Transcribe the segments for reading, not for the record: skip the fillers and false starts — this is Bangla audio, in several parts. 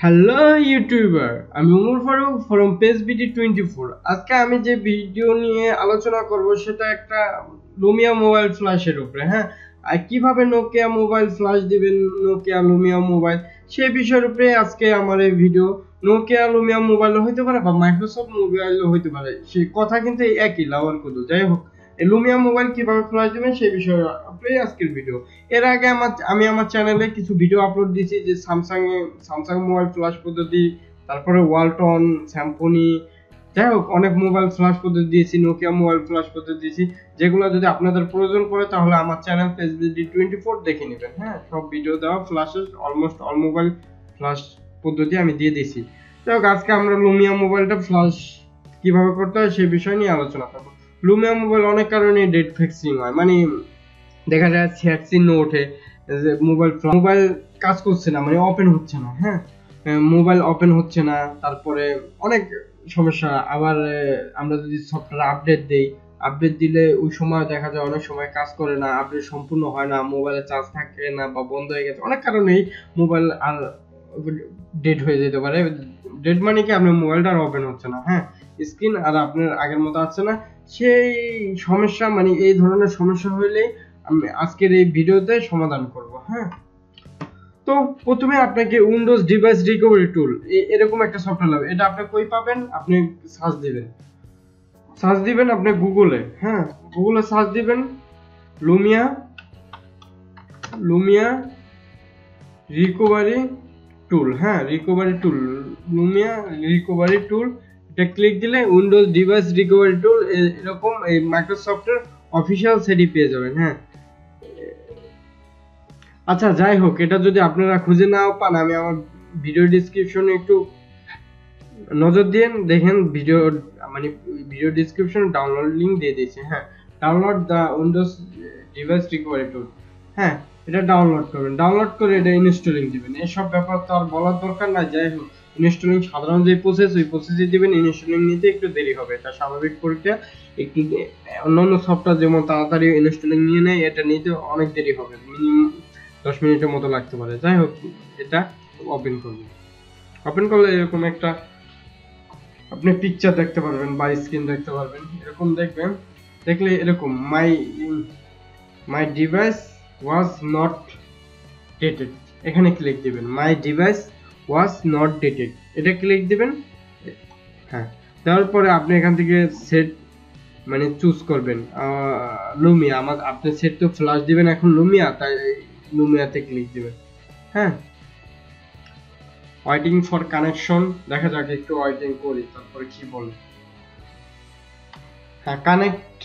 হ্যালো ইউটিউবার, আমি উমর ফারুক ফ্রম পেজবিডি 24। আজকে আমি যে ভিডিও নিয়ে আলোচনা করব সেটা একটা লুমিয়া মোবাইল ফ্ল্যাশের উপরে। হ্যাঁ, আর কিভাবে নোকিয়া মোবাইল ফ্ল্যাশ দিবেন, নোকিয়া লুমিয়া মোবাইল, সেই বিষয়ের উপরে আজকে আমার এই ভিডিও। নোকিয়া লুমিয়া মোবাইলও হইতে পারে বা মাইক্রোসফট মোবাইলও হইতে পারে, সেই কথা কিন্তু একই, লাভার কোড। যাই হোক, এই লুমিয়া মোবাইল কিভাবে ফ্ল্যাশ দিবেন সেই বিষয়ে আজকের ভিডিও। এর আগে আমি আমার চ্যানেলে কিছু ভিডিও আপলোড দিয়েছি, যে স্যামসাং মোবাইল ফ্ল্যাশ পদ্ধতি, তারপরে ওয়ালটন, স্যামসনি, যাই হোক অনেক মোবাইল ফ্ল্যাশ পদ্ধতি দিয়েছি, নোকিয়া মোবাইল ফ্ল্যাশ পদ্ধতি দিয়েছি। যেগুলো যদি আপনাদের প্রয়োজন পড়ে তাহলে আমার চ্যানেল পেজবিডি 24 দেখে নেবেন। হ্যাঁ, সব ভিডিও দেওয়া ফ্ল্যাশের অলমোস্ট অল মোবাইল ফ্ল্যাশ পদ্ধতি আমি দিয়ে দিয়েছি। যাই হোক, আজকে আমরা লুমিয়া মোবাইলটা ফ্ল্যাশ কিভাবে করতে হয় সেই বিষয় নিয়ে আলোচনা করবো। লুমিয়া মোবাইল অনেক কারণে ডেট ফিক্সিং হয়, মানে দেখা যায় চ্যাট চিহ্ন ওঠে, মোবাইল কাজ করছে না, মানে ওপেন হচ্ছে না। হ্যাঁ, মোবাইল ওপেন হচ্ছে না, তারপরে অনেক সমস্যা। আবার আমরা যদি সফটওয়্যার আপডেট দিলে ওই সময় দেখা যায় অনেক সময় কাজ করে না, আপডেট সম্পূর্ণ হয় না, মোবাইলে চার্জ থাকে না বা বন্ধ হয়ে গেছে। অনেক কারণেই মোবাইল আর ডেড হয়ে যেতে পারে। ডেড মানে কি, আপনার মোবাইলটা আর ওপেন হচ্ছে না, হ্যাঁ, স্ক্রিন আর আপনার আগের মতো আসছে না। সেই সমস্যা, মানে এই ধরনের সমস্যা হইলেই আমি আজকের এই ভিডিওতে সমাধান করব। হ্যাঁ, তো প্রথমে আপনাকে উইন্ডোজ ডিভাইস রিকভারি টুল এরকম একটা সফটওয়্যার লাগবে। এটা আপনি কই পাবেন? আপনি সার্চ দিবেন আপনি গুগলে। হ্যাঁ, গুগলে সার্চ দিবেন লুমিয়া লুমিয়া রিকভারি টুল। হ্যাঁ, লুমিয়া রিকভারি টুল, এটা ক্লিক দিলে উইন্ডোজ ডিভাইস রিকভারি টুল এরকম এই মাইক্রোসফটের অফিসিয়াল সেটি পেয়ে যাবেন। হ্যাঁ, আচ্ছা, যাই হোক, এটা যদি আপনারা খুঁজে নাও পান, আমি আমার ভিডিও ডেসক্রিপশনে একটু নজর দিন, দেখেন ভিডিও ডেসক্রিপশনে ডাউনলোড লিংক দিয়ে দিয়েছি। হ্যাঁ, ডাউনলোড দা উইন্ডোজ ডিভাইস রিকভারি টুল। হ্যাঁ, এটা ডাউনলোড করবেন, ডাউনলোড করে এটা ইনস্টলিং দিবেন। এসব ব্যাপার তো আর বলার দরকার নাই। যাই হোক, ইনস্টলিং সাধারণ যে প্রসেস, ওই প্রসেসে দিবেন। ইনস্টলিং নিতে একটু দেরি হবে, এটা স্বাভাবিক প্রক্রিয়া। একটু অন্যান্য সফটওয়্যার যেমন তাড়াতাড়ি ইনস্টলিং নিয়ে নেয়, এটা নিতে অনেক দেরি হবে, মিনিমাম 10 মিনিটের মতো লাগতে পারে। যাই হোক, এটা ওপেন করলে এরকম একটা আপনি পিকচার দেখতে পারবেন বা স্ক্রিন দেখতে পারবেন। এরকম দেখবেন, দেখলে এরকম মাই ডিভাইস ওয়াজ নট ডেটেড, এখানে ক্লিক দিবেন। মাই ডিভাইস ওয়াজ নট ডেটেড, এটা ক্লিক দিবেন। হ্যাঁ, তারপরে আপনি এখান থেকে সেট চুজ করবেন লুমিয়া। আপনি সেট তো ফ্ল্যাশ দিবেন এখন লুমিয়া, তাই লুমিয়াতে ক্লিক দিবেন। হ্যাঁ, ওয়েটিং ফর কানেকশন, দেখা যাক, একটু ওয়েটিং করি তারপরে কি বলে। হ্যাঁ, কানেক্ট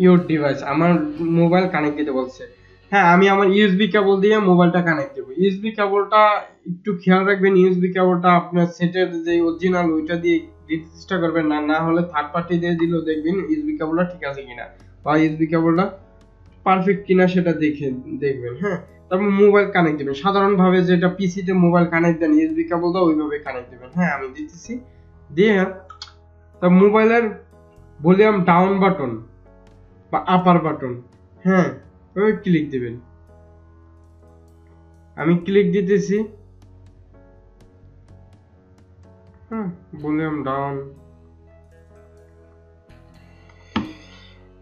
ইউর ডিভাইস, আমার মোবাইল কানেক্ট দিতে বলছে। হ্যাঁ, আমি আমার ইউএসবি কেবল দিয়ে মোবাইলটা কানেক্ট দেবো। ইউএসবি কেবলটা একটু খেয়াল রাখবেন, ইউএসবি কেবলটা আপনার সেটের যে অরিজিনাল ওইটা দিয়ে দিতে চেষ্টা করবেন, না হলে থার্ড পার্টি দিয়ে দিলেও দেখবেন ইউএসবি কেবলটা ঠিক আছে কিনা বা ইউএসবি কেবলটা পারফেক্ট কিনা সেটা দেখবেন। হ্যাঁ, তারপর মোবাইল কানেক্ট দিবেন সাধারণভাবে, যেটা পিসিতে মোবাইল কানেক্ট দেন ইউএসবি কেবলটা ওইভাবে কানেক্ট দিবেন। হ্যাঁ, আমি দিতেছি। দিয়ে তার মোবাইলের ভলিউম ডাউন বাটন বা আপার বাটন, হ্যাঁ, ওই ক্লিক দিবেন। আমি ক্লিক দিতেছি। হ্যাঁ, ভলিউম ডাউন,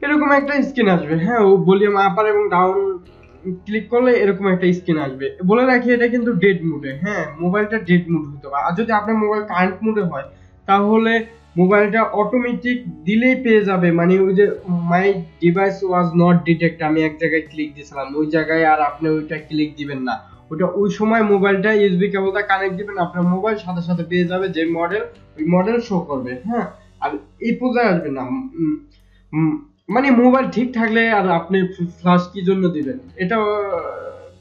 এরকম একটা স্ক্রিন আসবে। হ্যাঁ, ও ভলিউম আপার এবং ডাউন ক্লিক করলে এরকম একটা স্ক্রিন আসবে। বলে রাখি, এটা কিন্তু ডেড মুডে। হ্যাঁ, মোবাইলটা ডেড মুড হতে পারে। আর যদি আপনার মোবাইল কারেন্ট মুডে হয় তাহলে মোবাইলটা অটোমেটিক দিলেই পেয়ে যাবে, মানে ওই যে মাই ডিভাইস ওয়াজ নট ডিটেক্ট, আমি এক জায়গায় ক্লিক দিয়েছিলাম, ওই জায়গায় আর আপনি ওইটা ক্লিক দিবেন না। ওই সময় মোবাইলটা ইউএসবি কেবলটা কানেক্ট দিবেন, আপনার মোবাইল সাথে সাথে পেয়ে যাবে যে মডেল, ওই মডেল শো করবে। হ্যাঁ, আর এই পর্যায়ে আসবে না। মানে মোবাইল ঠিক থাকলে আর আপনি ফ্ল্যাশ কি জন্য দিবেন? এটা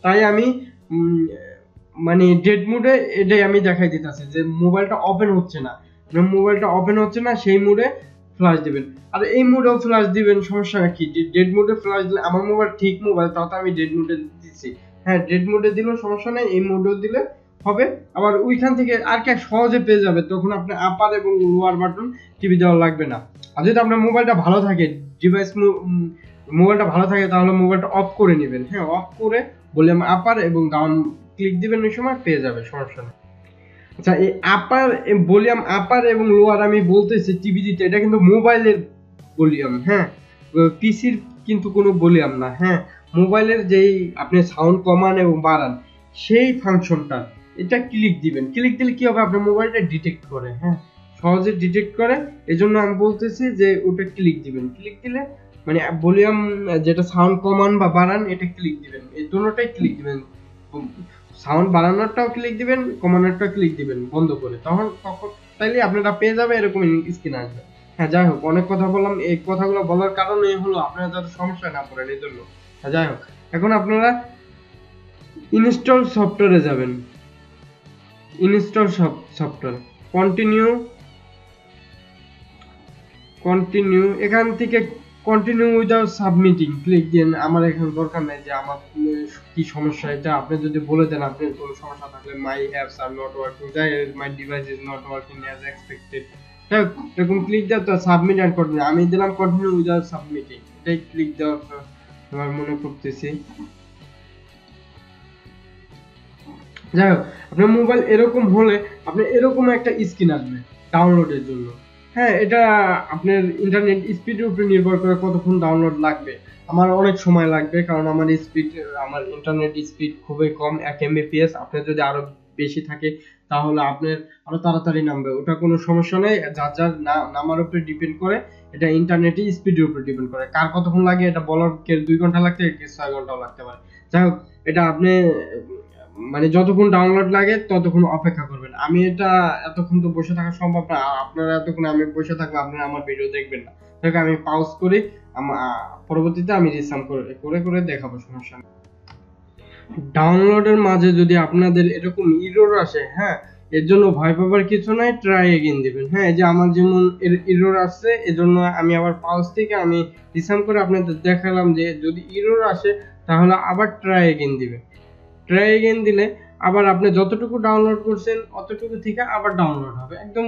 তাই আমি ডেড মুডে এটাই আমি দেখাই দিতেছি, যে মোবাইলটা ওপেন হচ্ছে না, সেই মুডে ফ্ল্যাশ দিবেন। আর এই মুডেও ফ্ল্যাশ দিবেন, সমস্যা কি? ডেড মুডে ফ্ল্যাশ দিলে, আমার মোবাইল ঠিক মোবাইল, তাও তো আমি ডেড মুডে দিচ্ছি। হ্যাঁ, ডেড মুডে দিলেও সমস্যা নেই, এই মুডেও দিলে হবে। আবার ওইখান থেকে আর কি সহজে পেয়ে যাবে, তখন আপনি আপার এবং লোয়ার বাটন টিপে দেওয়া লাগবে না। আর যদি আপনার মোবাইলটা ভালো থাকে, মোবাইলটা ভালো থাকে, তাহলে মোবাইলটা অফ করে নেবেন। হ্যাঁ, অফ করে ভলিউম আপার এবং ডাউন ক্লিক দিবেন, ওই সময় পেয়ে যাবে, সমস্যা নেই। আচ্ছা, এই আপার ভলিউম আপার এবং লোয়ার আমি বলতেছি টিভি দিতে, এটা কিন্তু মোবাইলের ভলিউম, হ্যাঁ, পিসির কিন্তু কোনো ভলিউম না, হ্যাঁ, মোবাইলের যেই আপনি সাউন্ড কমান এবং বাড়ান সেই ফাংশনটা, এটা ক্লিক দিবেন। ক্লিক দিলে কি হবে, আপনার মোবাইলটা ডিটেক্ট করে, হ্যাঁ, সহজে ডিটেক্ট করে। এজন্য আমি বলতেছি যে ওটা ক্লিক দিবেন। ক্লিক দিলে মানে ভলিউম যেটা সাউন্ড কমান বা বাড়ান এটা ক্লিক দিবেন, এই দুটোটাই ক্লিক দিবেন। সাউন্ড বাড়ানোরটাও ক্লিক দিবেন, কমানোরটাও ক্লিক দিবেন বন্ধ করে, তখন তাইলে আপনারা পেয়ে যাবে এরকম স্ক্রিন আসবে। হ্যাঁ, যাই হোক, অনেক কথা বললাম। এই কথাগুলো বলার কারণ এই হলো আপনারা যাতে সমস্যায় না পড়েন এই জন্য। হ্যাঁ, যাই হোক, এখন আপনারা ইনস্টল সফটওয়্যারে যাবেন। ইনস্টল সফটওয়্যার, কন্টিনিউ, এখান থেকে কন্টিনিউ উইদাউট সাবমিটিং ক্লিক দিন। আমার এখন দরকার নাই যে আমার কি সমস্যা, এটা আপনি যদি বলে দেন আপনার কোনো সমস্যা থাকলে my apps are not working, my device is not working as expected, এরকম ক্লিক দেওয়া তো সাবমিট অ্যান্ড কন্টিনিউ। আমি দিলাম কন্টিনিউ উইদাউট সাবমিটিং, এটাই ক্লিক দেওয়া আমার মনে করতেছি। যাই হোক, আপনার মোবাইল এরকম হলে আপনি এরকম একটা স্ক্রিন আসবে ডাউনলোডের জন্য। হ্যাঁ, এটা আপনার ইন্টারনেট স্পিডের উপরে নির্ভর করে কতক্ষণ ডাউনলোড লাগবে। আমার অনেক সময় লাগবে, কারণ আমার ইন্টারনেট স্পিড খুবই কম, 1 Mbps। আপনার যদি আরো বেশি থাকে তাহলে আপনার আরো তাড়াতাড়ি নামবে, ওটা কোনো সমস্যা নেই। যার যার নামার উপরে ডিপেন্ড করে, এটা ইন্টারনেটই স্পিডের উপরে ডিপেন্ড করে। কার কতক্ষণ লাগে এটা বলার, কে 2 ঘন্টা লাগতে পারে, কে 6 ঘন্টাও লাগতে পারে। যাই হোক, এটা আপনি মানে যতক্ষণ ডাউনলোড লাগে ততক্ষণ অপেক্ষা করবেন। আমি এটা এতক্ষণ তো বসে থাকা সম্ভব না, আপনারা এতক্ষণ আমি বসে থাকলে আপনারা আমার ভিডিও দেখবেন না। তাহলে আমি পাউজ করি, পরবর্তীতে আমি রিসাম করে করে দেখাবো, সমস্যা নেই। ডাউনলোডের মাঝে যদি আপনাদের এরকম এরর আসে, হ্যাঁ, এর জন্য ভয় পাবার কিছু নাই, ট্রাই এগেইন দিবেন। হ্যাঁ, এই যে আমার যেমন এরর আসছে, এজন্য আমি আবার পাউজ থেকে আমি রিসাম করে আপনাদের দেখালাম যে যদি এরর আসে তাহলে আবার ট্রাই এগেইন দিবেন। ট্রাই এগেইন দিলে আবার আপনি যতটুকু ডাউনলোড করছেন অতটুকু থেকে আবার ডাউনলোড হবে, একদম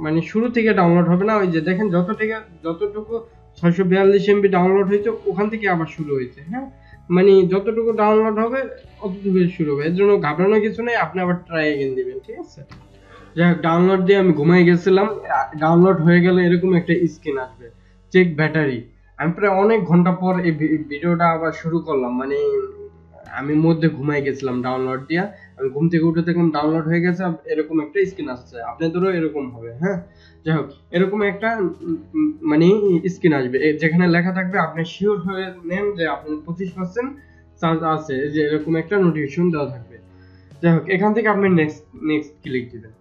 মানে শুরু থেকে ডাউনলোড হবে না। ওই যে দেখেন যতটুকু 642 MB ডাউনলোড হয়েছে ওখান থেকে আবার শুরু হয়েছে। হ্যাঁ, মানে যতটুকু ডাউনলোড হবে অতটুকু শুরু হবে, এর জন্য ঘাবড়ানোর কিছু নেই, আপনি আবার ট্রাই এগেইন দিবেন, ঠিক আছে। যাই হোক, ডাউনলোড দিয়ে আমি ঘুমাই গেছিলাম। ডাউনলোড হয়ে গেলে এরকম একটা স্ক্রিন আসবে, চেক ব্যাটারি। আমি প্রায় অনেক ঘন্টা পর এই ভিডিওটা আবার শুরু করলাম, মানে আমি মধ্যে ঘুমাই গেছিলাম ডাউনলোড দিয়া। আমি ঘুম থেকে উঠে দেখলাম ডাউনলোড হয়ে গেছে, এরকম একটা স্ক্রিন আসছে। আপনাদেরও এরকম হবে। হ্যাঁ, যাই হোক, এরকম একটা মানে স্ক্রিন আসবে যেখানে লেখা থাকবে আপনি শিওর হয়ে নেন যে আপনার 25% চার্জ আছে, যে এরকম একটা নোটিফিকেশন দেওয়া থাকবে। যাই হোক, এখান থেকে আপনি নেক্সট ক্লিক দিবেন।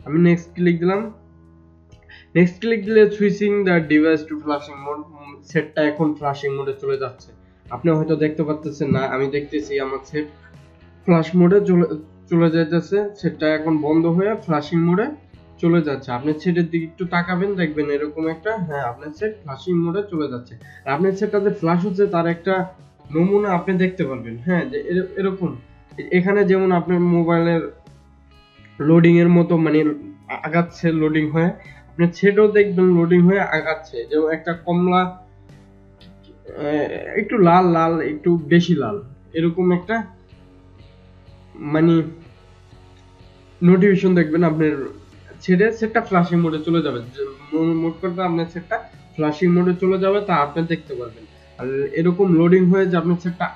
আমি নেক্সট ক্লিক দিলাম। নেক্সট ক্লিক দিলে switching the device to flashing mode, সেটটা এখন ফ্ল্যাশিং মোডে চলে যাচ্ছে। আপনি হয়তো দেখতে পাচ্ছেন না, আমি দেখতেছি আমার সেট ফ্ল্যাশ মোডে চলে যাইতেছে। সেটটা এখন বন্ধ হয়ে ফ্ল্যাশিং মোডে চলে যাচ্ছে। আপনি সেটের দিকে একটু তাকাবেন, দেখবেন এরকম একটা, হ্যাঁ, আপনার সেট ফ্ল্যাশিং মোডে চলে যাচ্ছে। আর আপনার সেটটা যে ফ্ল্যাশ হচ্ছে তার একটা নমুনা আপনি দেখতে পারবেন। হ্যাঁ, যে এরকম এখানে যেমন আপনার মোবাইলের লোডিং এর মতো মানে আগাচ্ছে, লোডিং হয়ে আপনার সেটও দেখবেন লোডিং হয়ে আগাচ্ছে, যেমন একটা কমলা, একটু লাল লাল, একটু বেশি লাল, এরকম একটা মানে নোটিফিকেশন দেখবেন আপনার সেটটা ফ্ল্যাশিং মোডে চলে যাবে। মোড করবে আপনার সেটটা ফ্ল্যাশিং মোডে চলে যাবে, তা আপনি দেখতে পারবেন। আর এরকম লোডিং হয়ে যে আপনার সেটটা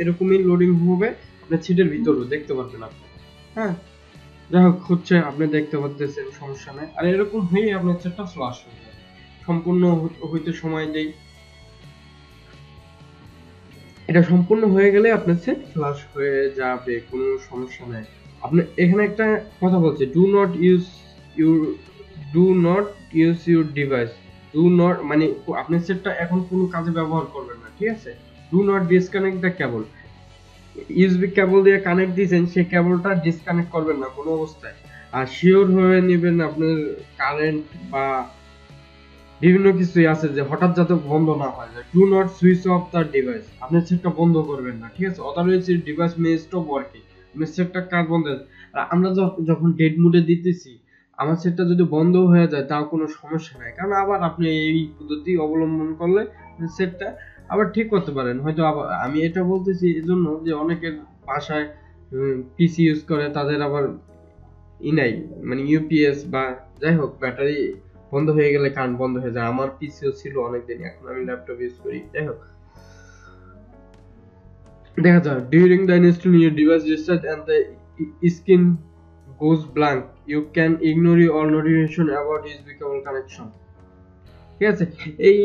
এরকমই লোডিং হবে আপনার সেটের ভিতরেও দেখতে পারবেন আপনি। হ্যাঁ, যাই হোক, হচ্ছে আপনি দেখতে পাচ্ছেন, সমস্যা নাই। আর এরকম হয়ে আপনার সেটটা ফ্ল্যাশ হয়ে যাবে। সম্পূর্ণ হইতে সময় দেই, এটা সম্পূর্ণ হয়ে গেলে আপনার সেট ফ্ল্যাশ হয়ে যাবে, কোনো সমস্যা নাই। আপনি এখানে একটা কথা বলছে, do not use your device. Do not মানে আপনি সেটটা এখন কোনো কাজে ব্যবহার করবেন না, ঠিক আছে। Do not disconnect the cable, USB কেবল দিয়ে কানেক্ট দিয়েছেন সেই কেবলটা ডিসকানেক্ট করবেন না কোনো অবস্থায়। আর শিওর হয়ে নেবেন আপনার কারেন্ট বা বিভিন্ন কিছুই আছে যে হঠাৎ যাতে বন্ধ না হয়। Do not switch off the device, আপনি সেটটা বন্ধ করবেন না, ঠিক আছে। আদারওয়াইজ ডিভাইস মে স্টপ ওয়ার্কিং, আপনি সেটটা কাজ বন্ধ। আমরা যখন ডেড মোডে দিতেছি, আমার সেটটা যদি বন্ধ হয়ে যায় তাও কোনো সমস্যা নাই, কারণ আবার আপনি এই পদ্ধতি অবলম্বন করলে সেটটা আবার ঠিক করতে পারেন। হয়তো আবার আমি এটা বলতেছি এজন্য যে অনেকের বাসায় পিসি ইউজ করে, তাদের আবার নাই, মানে ইউপিএস বা যাই হোক ব্যাটারি বন্ধ হয়ে গেলে কারেন্ট বন্ধ হয়ে যায়। আমার পিসিও ছিল অনেকদিন, এখন আমি ল্যাপটপ ইউজ করি। যাই হোক, দেখা যায় during the installation your device restart and the screen goes blank, you can ignore all notification about its cable connection। ঠিক আছে, এই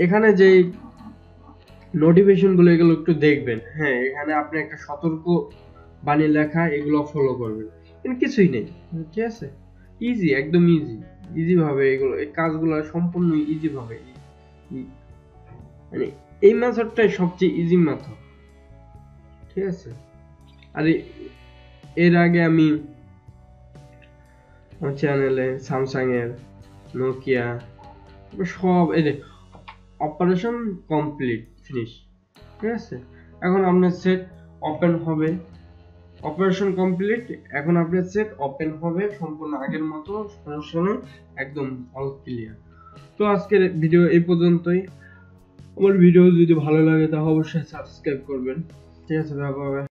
এখানে যে নোটিফিকেশন গুলো এগুলো একটু দেখবেন। হ্যাঁ, এখানে আপনি একটা সতর্ক বাণী লেখা, এগুলো ফলো করবেন। কিন্তু কিছুই নেই, ঠিক আছে, ইজি, একদম ইজি ভাবে এগুলো, এই কাজগুলো সম্পূর্ণ ইজি ভাবে, মানে এই মেথডটাই সবচেয়ে ইজি মেথড। ঠিক আছে, আর এর আগে আমি আমার চ্যানেলে স্যামসাং এর, নোকিয়া, সব এই যে অপারেশন কমপ্লিট ফিনিশ। ঠিক আছে, এখন আপনার সেট ওপেন হবে, অপারেশন কমপ্লিট, এখন আপনার সেট ওপেন হবে সম্পূর্ণ আগের মতো, সমস্যা নেই, একদম অল ক্লিয়ার। তো আজকের ভিডিও এই পর্যন্তই। আমার ভিডিও যদি ভালো লাগে তাহলে অবশ্যই সাবস্ক্রাইব করবেন। ঠিক আছে, বাবা।